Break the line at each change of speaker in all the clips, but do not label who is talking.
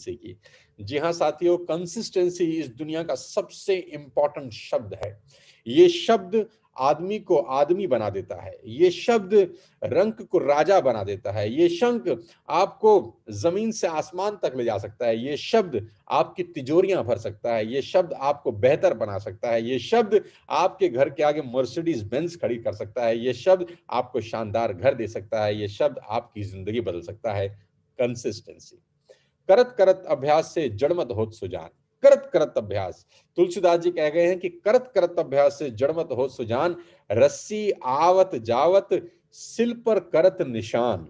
Consistency की। जी हाँ साथियों, कंसिस्टेंसी इस दुनिया का सबसे इंपॉर्टेंट शब्द है। ये शब्द आदमी को आदमी बना देता है, ये शब्द रंक को राजा बना देता है, ये शब्द आपको जमीन से आसमान तक ले जा सकता है, ये शब्द आपकी तिजोरियां भर सकता है, ये शब्द आपको बेहतर बना सकता है, ये शब्द आपके घर के आगे मर्सिडीज बेंज खड़ी कर सकता है, ये शब्द आपको शानदार घर दे सकता है, ये शब्द आपकी जिंदगी बदल सकता है। कंसिस्टेंसी। करत करत अभ्यास से जड़ मत होत सुजान। करत करत अभ्यास, तुलसीदास जी कह गए हैं कि करत करत अभ्यास से जड़ मत होत सुजान, रस्सी आवत जावत सिल पर करत निशान।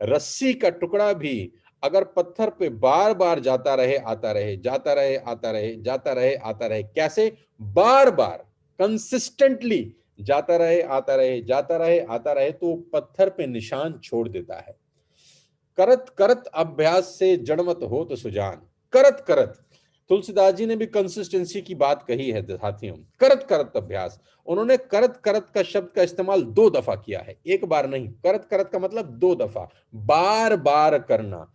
रस्सी का टुकड़ा भी अगर पत्थर पे बार बार जाता रहे आता रहे, जाता रहे आता रहे, जाता रहे आता रहे, कैसे? बार बार कंसिस्टेंटली जाता रहे आता रहे, जाता रहे आता रहे, तो पत्थर पे निशान छोड़ देता है। करत करत अभ्यास से जड़ मत हो तो सुजान। करत करत, तुलसीदास जी ने भी कंसिस्टेंसी की बात कही है साथियों। करत करत अभ्यास, उन्होंने करत करत का शब्द का इस्तेमाल 2 दफा किया है, एक बार नहीं। करत करत का मतलब 2 दफा, बार बार करना।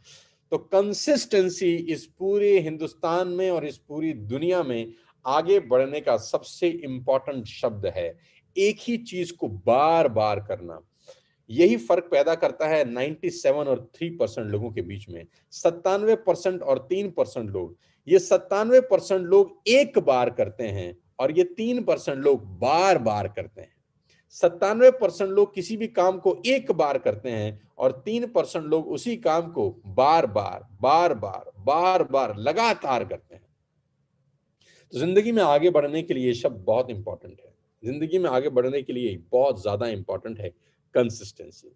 तो कंसिस्टेंसी इस पूरे हिंदुस्तान में और इस पूरी दुनिया में आगे बढ़ने का सबसे इंपॉर्टेंट शब्द है। एक ही चीज को बार बार करना, यही फर्क पैदा करता है 97 और 3% लोगों के बीच में। 97% और 3% लोग, ये 97% लोग एक बार करते हैं और ये 3% लोग बार बार करते हैं। 97% लोग किसी भी काम को एक बार करते हैं और 3% लोग उसी काम को बार बार बार बार बार बार लगातार करते हैं। तो जिंदगी में आगे बढ़ने के लिए ये शब्द बहुत इंपॉर्टेंट है। जिंदगी में आगे बढ़ने के लिए बहुत ज्यादा इंपॉर्टेंट है कंसिस्टेंसी।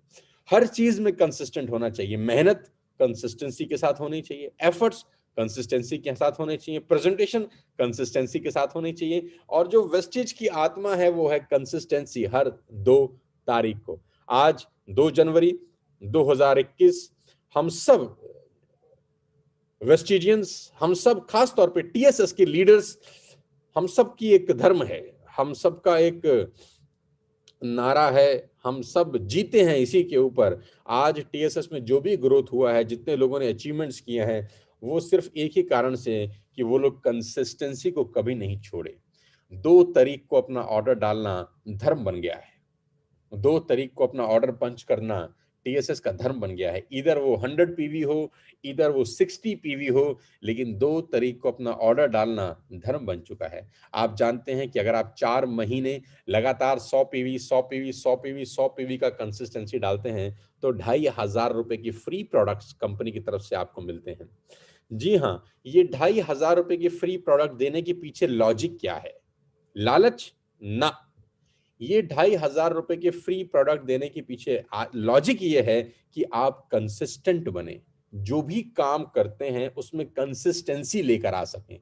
हर चीज में कंसिस्टेंट होना चाहिए। मेहनत कंसिस्टेंसी के साथ होनी चाहिए, एफर्ट्स कंसिस्टेंसी के साथ होने चाहिए, प्रेजेंटेशन कंसिस्टेंसी के साथ होनी चाहिए, और जो वेस्टेज की आत्मा है वो है कंसिस्टेंसी। हर 2 तारीख को, आज 2 जनवरी 2021, हम सब वेस्टिजियंस, हम सब खास तौर पे टीएसएस के लीडर्स, हम सब की एक धर्म है, हम सब का एक नारा है, हम सब जीते हैं इसी के ऊपर। आज टीएसएस में जो भी ग्रोथ हुआ है, जितने लोगों ने अचीवमेंट्स किए हैं, वो सिर्फ एक ही कारण से कि वो लोग कंसिस्टेंसी को कभी नहीं छोड़े। 2 तारीख को अपना ऑर्डर डालना धर्म बन गया है। 2 तारीख को अपना ऑर्डर पंच करना टीएसएस का धर्म बन गया है। इधर वो 100 पीवी हो, इधर वो 60 पीवी हो, लेकिन 2 तारीख को अपना ऑर्डर डालना धर्म बन चुका है। आप जानते हैं कि अगर आप 4 महीने लगातार 100 पीवी 100 पीवी 100 पीवी 100 पीवी का कंसिस्टेंसी डालते हैं तो 2,500 रुपए की फ्री प्रोडक्ट्स कंपनी की तरफ से आपको मिलते हैं। जी हाँ, ये 2,500 रुपए की फ्री प्रोडक्ट देने के पीछे लॉजिक क्या है? लालच? ना, ये 2,500 रुपए के फ्री प्रोडक्ट देने के पीछे लॉजिक ये है कि आप कंसिस्टेंट बने, जो भी काम करते हैं उसमें कंसिस्टेंसी लेकर आ सकें,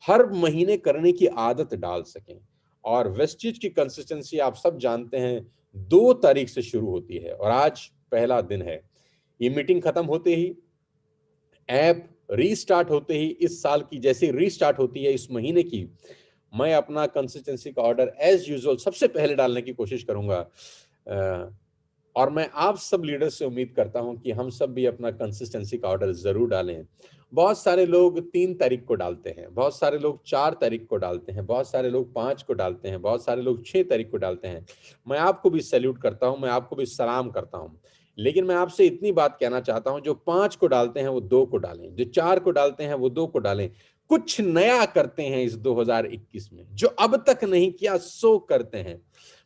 हर महीने करने की आदत डाल सकें। और वेस्टिज की कंसिस्टेंसी आप सब जानते हैं 2 तारीख से शुरू होती है और आज पहला दिन है। ये मीटिंग खत्म होते ही, ऐप रीस्टार्ट होते ही, इस साल की जैसे रीस्टार्ट होती है इस महीने की, मैं अपना कंसिस्टेंसी का ऑर्डर एज यूजुअल सबसे पहले डालने की कोशिश करूंगा। और मैं आप सब लीडर्स से उम्मीद करता हूं कि हम सब भी अपना कंसिस्टेंसी का ऑर्डर जरूर डालें। बहुत सारे लोग 3 तारीख को डालते हैं, बहुत सारे लोग 4 तारीख को डालते हैं, बहुत सारे लोग 5 को डालते हैं, बहुत सारे लोग 6 तारीख को डालते हैं। मैं आपको भी सैल्यूट करता हूं, मैं आपको भी सलाम करता हूं, लेकिन मैं आपसे इतनी बात कहना चाहता हूं, जो 5 को डालते हैं वो 2 को डालें, जो 4 को डालते हैं वो 2 को डालें। कुछ नया करते हैं इस 2021 में, जो अब तक नहीं किया सो करते हैं।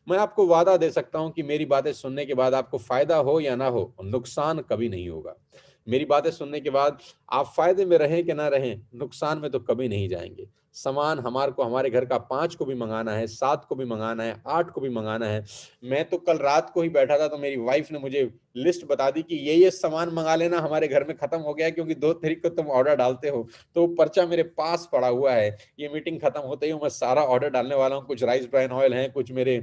मैं आपको वादा दे सकता हूं कि मेरी बातें सुनने के बाद आपको फायदा हो या ना हो, नुकसान कभी नहीं होगा। मेरी बातें सुनने के बाद आप फायदे में रहें कि ना रहें, नुकसान में तो कभी नहीं जाएंगे। सामान हमारे को, हमारे घर का 5 को भी मंगाना है, 7 को भी मंगाना है, 8 को भी मंगाना है। मैं तो कल रात को ही बैठा था तो मेरी वाइफ ने मुझे लिस्ट बता दी कि ये सामान मंगा लेना, हमारे घर में खत्म हो गया है, क्योंकि 2 तारीख को तुम ऑर्डर डालते हो। तो पर्चा मेरे पास पड़ा हुआ है। ये मीटिंग खत्म होते ही मैं सारा ऑर्डर डालने वाला हूँ। कुछ राइस ब्राइन ऑयल है, कुछ मेरे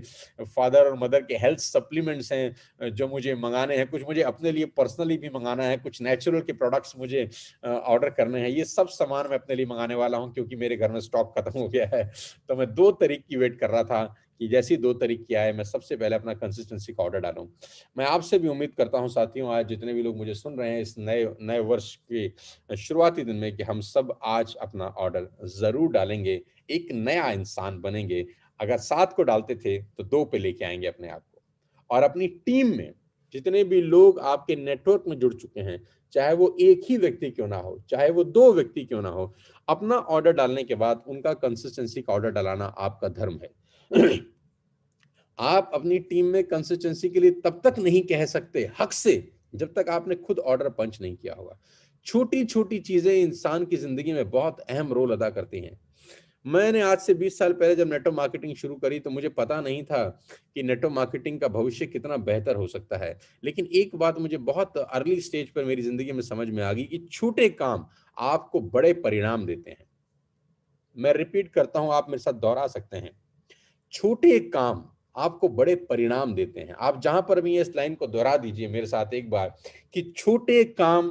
फादर और मदर के हेल्थ सप्लीमेंट्स हैं जो मुझे मंगाने हैं, कुछ मुझे अपने लिए पर्सनली भी मंगाना है, कुछ नेचुरल के प्रोडक्ट्स मुझे ऑर्डर करने हैं। ये सब सामान मैं अपने लिए मंगाने वाला हूँ क्योंकि मेरे घर में स्टॉक खत्म हो गया है। तो मैं 2 तारीख की वेट कर रहा था कि जैसी 2 तारीख की आए मैं सबसे पहले अपना कंसिस्टेंसी का ऑर्डर डालूं। मैं आपसे भी उम्मीद करता हूं साथियों, आज जितने भी लोग मुझे सुन रहे हैं इस नए नए वर्ष के शुरुआती दिन में, कि हम सब आज अपना ऑर्डर जरूर डालेंगे, एक नया इंसान बनेंगे। अगर 7 को डालते थे तो 2 पे लेके आएंगे अपने आप को। और अपनी टीम में जितने भी लोग आपके नेटवर्क में जुड़ चुके हैं, चाहे वो एक ही व्यक्ति क्यों ना हो, चाहे वो 2 व्यक्ति क्यों ना हो, अपना ऑर्डर डालने के बाद उनका कंसिस्टेंसी का ऑर्डर डालाना आपका धर्म है। आप अपनी टीम में कंसिस्टेंसी के लिए तब तक नहीं कह सकते हक से जब तक आपने खुद ऑर्डर पंच नहीं किया होगा। छोटी छोटी चीजें इंसान की जिंदगी में बहुत अहम रोल अदा करती हैं। मैंने आज से 20 साल पहले जब नेटवर्क मार्केटिंग शुरू करी तो मुझे पता नहीं था कि नेटवर्क मार्केटिंग का भविष्य कितना बेहतर हो सकता है। लेकिन एक बात मुझे बहुत अर्ली स्टेज पर मेरी जिंदगी में समझ में आ गई कि छोटे काम आपको बड़े परिणाम देते हैं। मैं रिपीट करता हूं, आप मेरे साथ दोहरा सकते हैं। छोटे काम आपको बड़े परिणाम देते हैं। आप जहां पर भी इस लाइन को दोहरा दीजिए मेरे साथ एक बार, कि छोटे काम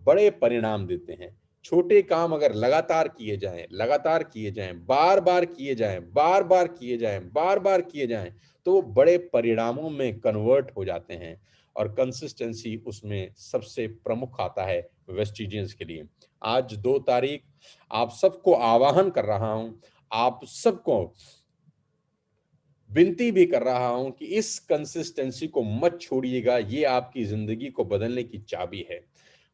बड़े परिणाम देते हैं। छोटे काम अगर लगातार किए जाएं, लगातार किए जाएं, बार बार किए जाएं, बार बार किए जाएं, बार बार किए जाएं, तो वो बड़े परिणामों में कन्वर्ट हो जाते हैं। और कंसिस्टेंसी उसमें सबसे प्रमुख आता है वेस्टिजियंस के लिए। आज 2 तारीख, आप सबको आह्वान कर रहा हूं, आप सबको विनती भी कर रहा हूं कि इस कंसिस्टेंसी को मत छोड़िएगा। ये आपकी जिंदगी को बदलने की चाबी है।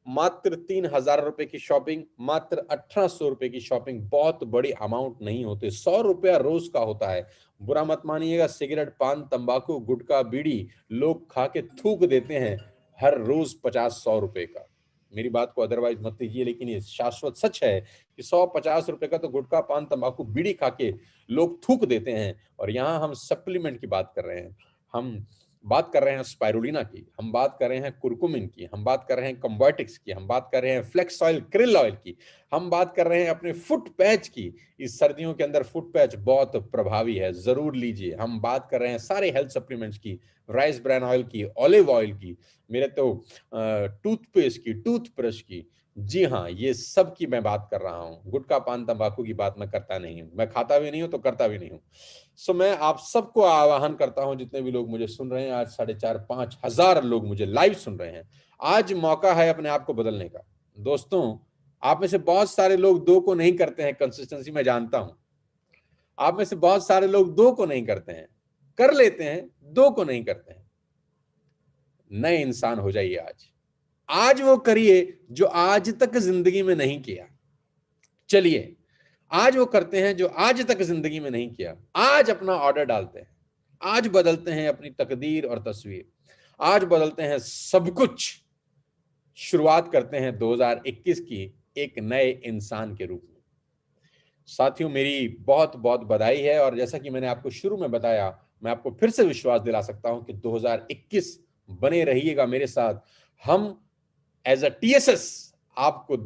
मात्र 3,000 रुपए की शॉपिंग, मात्र 1,800 रुपए की शॉपिंग बहुत बड़ी अमाउंट नहीं होते। 100 रुपया रोज का होता है। बुरा मत मानिएगा, सिगरेट, पान, तंबाकू, गुटखा, बीड़ी लोग खा के थूक देते हैं हर रोज 50-100 रुपए का। मेरी बात को अदरवाइज मत लीजिए, लेकिन ये शाश्वत सच है कि 100-50 रुपए का तो गुटखा, पान, तंबाकू, बीड़ी खा के लोग थूक देते हैं। और यहाँ हम सप्लीमेंट की बात कर रहे हैं, हम बात कर रहे हैं स्पाइरुलिना की, हम बात कर रहे हैं कुरकुमिन की, हम बात कर रहे हैं कंबोटिक्स की, हम बात कर रहे हैं फ्लेक्स ऑयल, क्रिल ऑयल की, हम बात कर रहे हैं अपने फुट पैच की। इस सर्दियों के अंदर फुट पैच बहुत प्रभावी है, जरूर लीजिए। हम बात कर रहे हैं सारे हेल्थ सप्लीमेंट्स की, राइस ब्रान ऑयल की, ऑलिव ऑयल की, मेरे तो टूथपेस्ट की, टूथब्रश की। जी हाँ, ये सब की मैं बात कर रहा हूँ। गुटखा, पान, तंबाकू की बात मैं करता नहीं हूँ, मैं खाता भी नहीं हूँ तो करता भी नहीं हूँ। सो मैं आप सबको आह्वान करता हूं, जितने भी लोग मुझे सुन रहे हैं, आज 4,500-5 हजार लोग मुझे लाइव सुन रहे हैं। आज मौका है अपने आप को बदलने का। दोस्तों, आप में से बहुत सारे लोग 2 को नहीं करते हैं कंसिस्टेंसी, मैं जानता हूं। आप में से बहुत सारे लोग 2 को नहीं करते हैं, कर लेते हैं, 2 को नहीं करते हैं। नए इंसान हो जाइए आज। आज वो करिए जो आज तक जिंदगी में नहीं किया। चलिए आज वो करते हैं जो आज तक जिंदगी में नहीं किया। आज अपना ऑर्डर डालते हैं, आज बदलते हैं अपनी तकदीर और तस्वीर, आज बदलते हैं सब कुछ। शुरुआत करते हैं 2021 की एक नए इंसान के रूप में। साथियों, मेरी बहुत बहुत बधाई है। और जैसा कि मैंने आपको शुरू में बताया, मैं आपको फिर से विश्वास दिला सकता हूं कि 2021 बने रहिएगा मेरे साथ। हम एज अ टीएसएस आपको